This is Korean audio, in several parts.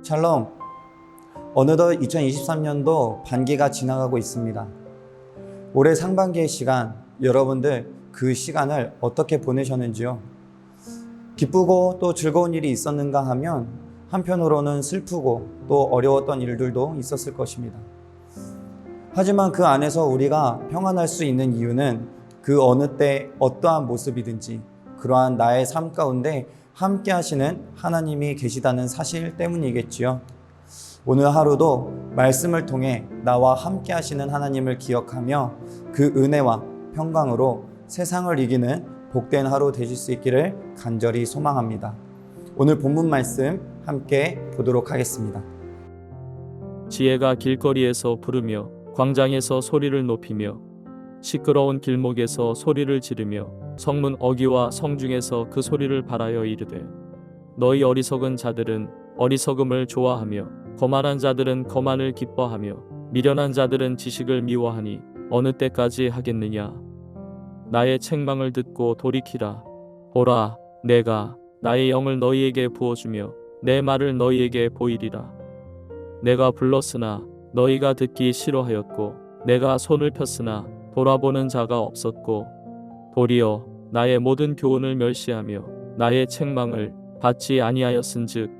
샬롬. 어느덧 2023년도 반기가 지나가고 있습니다. 올해 상반기의 시간, 여러분들 그 시간을 어떻게 보내셨는지요? 기쁘고 또 즐거운 일이 있었는가 하면 한편으로는 슬프고 또 어려웠던 일들도 있었을 것입니다. 하지만 그 안에서 우리가 평안할 수 있는 이유는 그 어느 때 어떠한 모습이든지 그러한 나의 삶 가운데 함께 하시는 하나님이 계시다는 사실 때문이겠지요. 오늘 하루도 말씀을 통해 나와 함께 하시는 하나님을 기억하며 그 은혜와 평강으로 세상을 이기는 복된 하루 되실 수 있기를 간절히 소망합니다. 오늘 본문 말씀 함께 보도록 하겠습니다. 지혜가 길거리에서 부르며 광장에서 소리를 높이며 시끄러운 길목에서 소리를 지르며 성문 어귀와 성중에서 그 소리를 발하여 이르되 너희 어리석은 자들은 어리석음을 좋아하며 거만한 자들은 거만을 기뻐하며 미련한 자들은 지식을 미워하니 어느 때까지 하겠느냐. 나의 책망을 듣고 돌이키라. 보라, 내가 나의 영을 너희에게 부어주며 내 말을 너희에게 보이리라. 내가 불렀으나 너희가 듣기 싫어하였고 내가 손을 폈으나 돌아보는 자가 없었고 도리어 나의 모든 교훈을 멸시하며 나의 책망을 받지 아니하였은즉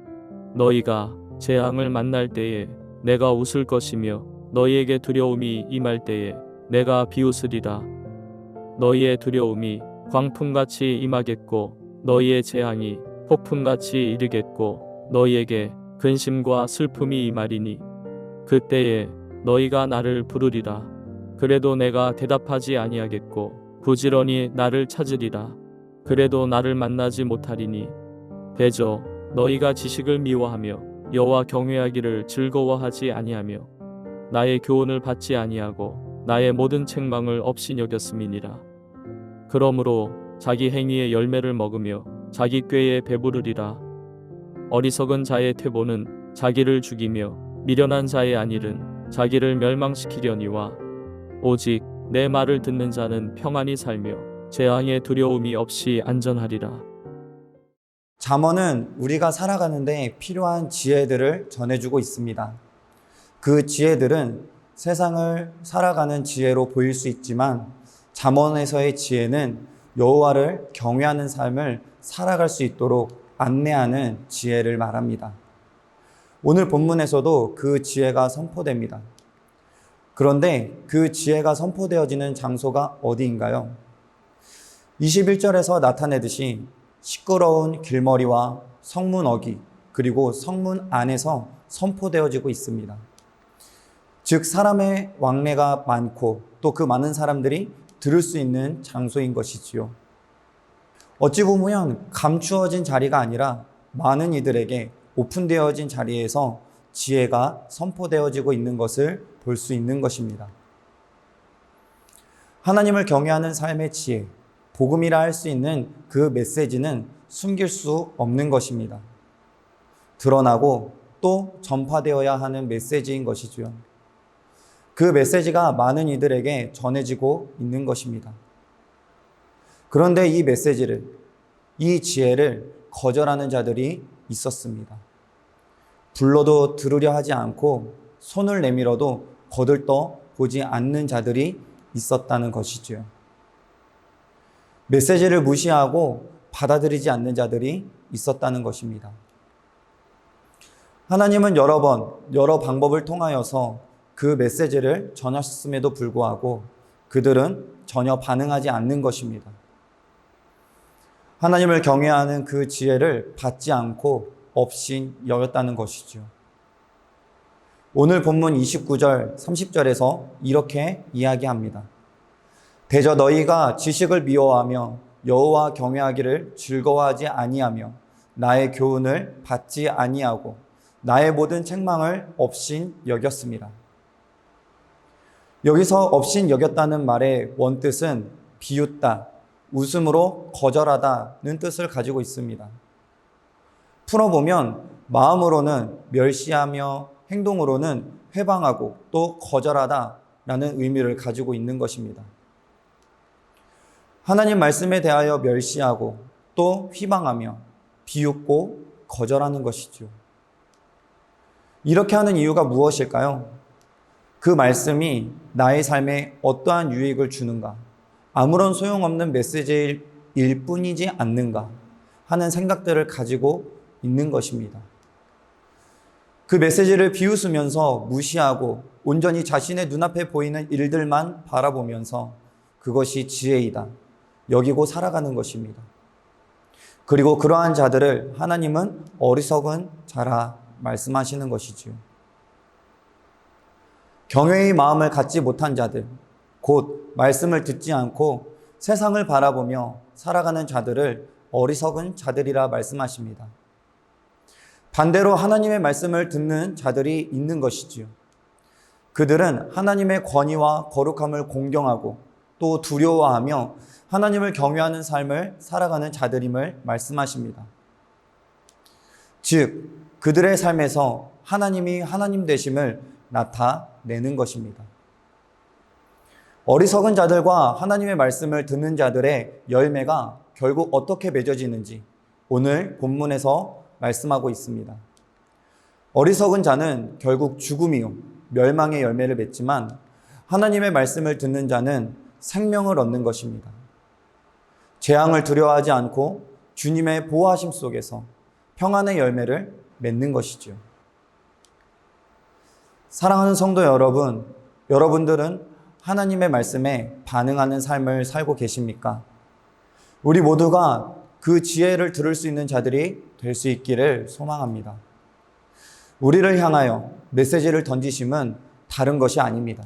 너희가 재앙을 만날 때에 내가 웃을 것이며 너희에게 두려움이 임할 때에 내가 비웃으리라. 너희의 두려움이 광풍같이 임하겠고 너희의 재앙이 폭풍같이 이르겠고 너희에게 근심과 슬픔이 임하리니 그때에 너희가 나를 부르리라. 그래도 내가 대답하지 아니하겠고 부지런히 나를 찾으리라. 그래도 나를 만나지 못하리니 대저 너희가 지식을 미워하며 여호와 경외하기를 즐거워하지 아니하며 나의 교훈을 받지 아니하고 나의 모든 책망을 없이 여겼음이니라. 그러므로 자기 행위의 열매를 먹으며 자기 꾀에 배부르리라. 어리석은 자의 퇴보는 자기를 죽이며 미련한 자의 안일은 자기를 멸망시키려니와 오직 내 말을 듣는 자는 평안히 살며 재앙의 두려움이 없이 안전하리라. 잠언은 우리가 살아가는데 필요한 지혜들을 전해주고 있습니다. 그 지혜들은 세상을 살아가는 지혜로 보일 수 있지만 잠언에서의 지혜는 여호와를 경외하는 삶을 살아갈 수 있도록 안내하는 지혜를 말합니다. 오늘 본문에서도 그 지혜가 선포됩니다. 그런데 그 지혜가 선포되어지는 장소가 어디인가요? 21절에서 나타내듯이 시끄러운 길머리와 성문 어귀 그리고 성문 안에서 선포되어지고 있습니다. 즉 사람의 왕래가 많고 또 그 많은 사람들이 들을 수 있는 장소인 것이지요. 어찌 보면 감추어진 자리가 아니라 많은 이들에게 오픈되어진 자리에서 지혜가 선포되어지고 있는 것을 볼 수 있는 것입니다. 하나님을 경외하는 삶의 지혜, 복음이라 할 수 있는 그 메시지는 숨길 수 없는 것입니다. 드러나고 또 전파되어야 하는 메시지인 것이죠. 그 메시지가 많은 이들에게 전해지고 있는 것입니다. 그런데 이 메시지를, 이 지혜를 거절하는 자들이 있었습니다. 불러도 들으려 하지 않고 손을 내밀어도 거들떠 보지 않는 자들이 있었다는 것이지요. 메시지를 무시하고 받아들이지 않는 자들이 있었다는 것입니다. 하나님은 여러 번, 여러 방법을 통하여서 그 메시지를 전하셨음에도 불구하고 그들은 전혀 반응하지 않는 것입니다. 하나님을 경외하는 그 지혜를 받지 않고 없이 여겼다는 것이죠. 오늘 본문 29절, 30절에서 이렇게 이야기합니다. 대저 너희가 지식을 미워하며 여호와 경외하기를 즐거워하지 아니하며 나의 교훈을 받지 아니하고 나의 모든 책망을 없인 여겼습니다. 여기서 없인 여겼다는 말의 원뜻은 비웃다, 웃음으로 거절하다는 뜻을 가지고 있습니다. 풀어보면 마음으로는 멸시하며 행동으로는 회방하고 또 거절하다라는 의미를 가지고 있는 것입니다. 하나님 말씀에 대하여 멸시하고 또 휘방하며 비웃고 거절하는 것이죠. 이렇게 하는 이유가 무엇일까요? 그 말씀이 나의 삶에 어떠한 유익을 주는가? 아무런 소용없는 메시지일 뿐이지 않는가? 하는 생각들을 가지고 있는 것입니다. 그 메시지를 비웃으면서 무시하고 온전히 자신의 눈앞에 보이는 일들만 바라보면서 그것이 지혜이다 여기고 살아가는 것입니다. 그리고 그러한 자들을 하나님은 어리석은 자라 말씀하시는 것이지요. 경외의 마음을 갖지 못한 자들, 곧 말씀을 듣지 않고 세상을 바라보며 살아가는 자들을 어리석은 자들이라 말씀하십니다. 반대로 하나님의 말씀을 듣는 자들이 있는 것이지요. 그들은 하나님의 권위와 거룩함을 공경하고 또 두려워하며 하나님을 경외하는 삶을 살아가는 자들임을 말씀하십니다. 즉, 그들의 삶에서 하나님이 하나님 되심을 나타내는 것입니다. 어리석은 자들과 하나님의 말씀을 듣는 자들의 열매가 결국 어떻게 맺어지는지 오늘 본문에서 말씀하고 있습니다. 어리석은 자는 결국 죽음이요 멸망의 열매를 맺지만 하나님의 말씀을 듣는 자는 생명을 얻는 것입니다. 재앙을 두려워하지 않고 주님의 보호하심 속에서 평안의 열매를 맺는 것이죠. 사랑하는 성도 여러분, 여러분들은 하나님의 말씀에 반응하는 삶을 살고 계십니까? 우리 모두가 그 지혜를 들을 수 있는 자들이 될 수 있기를 소망합니다. 우리를 향하여 메시지를 던지심은 다른 것이 아닙니다.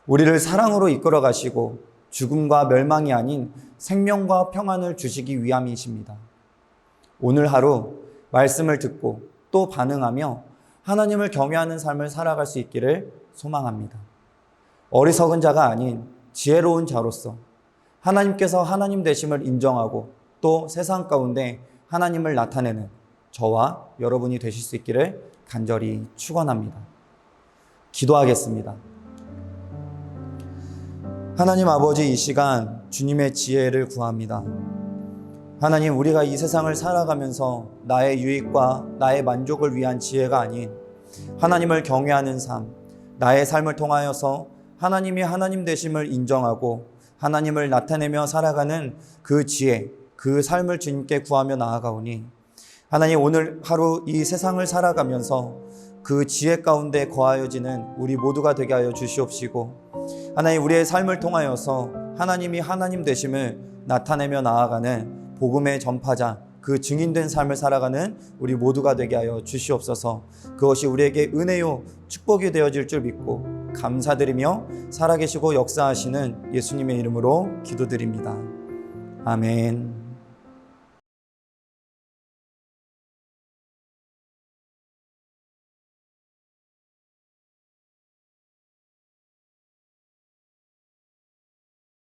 우리를 사랑으로 이끌어 가시고 죽음과 멸망이 아닌 생명과 평안을 주시기 위함이십니다. 오늘 하루 말씀을 듣고 또 반응하며 하나님을 경외하는 삶을 살아갈 수 있기를 소망합니다. 어리석은 자가 아닌 지혜로운 자로서 하나님께서 하나님 되심을 인정하고 또 세상 가운데 하나님을 나타내는 저와 여러분이 되실 수 있기를 간절히 축원합니다. 기도하겠습니다. 하나님 아버지, 이 시간 주님의 지혜를 구합니다. 하나님, 우리가 이 세상을 살아가면서 나의 유익과 나의 만족을 위한 지혜가 아닌 하나님을 경외하는 삶, 나의 삶을 통하여서 하나님이 하나님 되심을 인정하고 하나님을 나타내며 살아가는 그 지혜, 그 삶을 주님께 구하며 나아가오니 하나님, 오늘 하루 이 세상을 살아가면서 그 지혜 가운데 거하여지는 우리 모두가 되게 하여 주시옵시고 하나님, 우리의 삶을 통하여서 하나님이 하나님 되심을 나타내며 나아가는 복음의 전파자, 그 증인된 삶을 살아가는 우리 모두가 되게 하여 주시옵소서. 그것이 우리에게 은혜요 축복이 되어질 줄 믿고 감사드리며 살아계시고 역사하시는 예수님의 이름으로 기도드립니다. 아멘.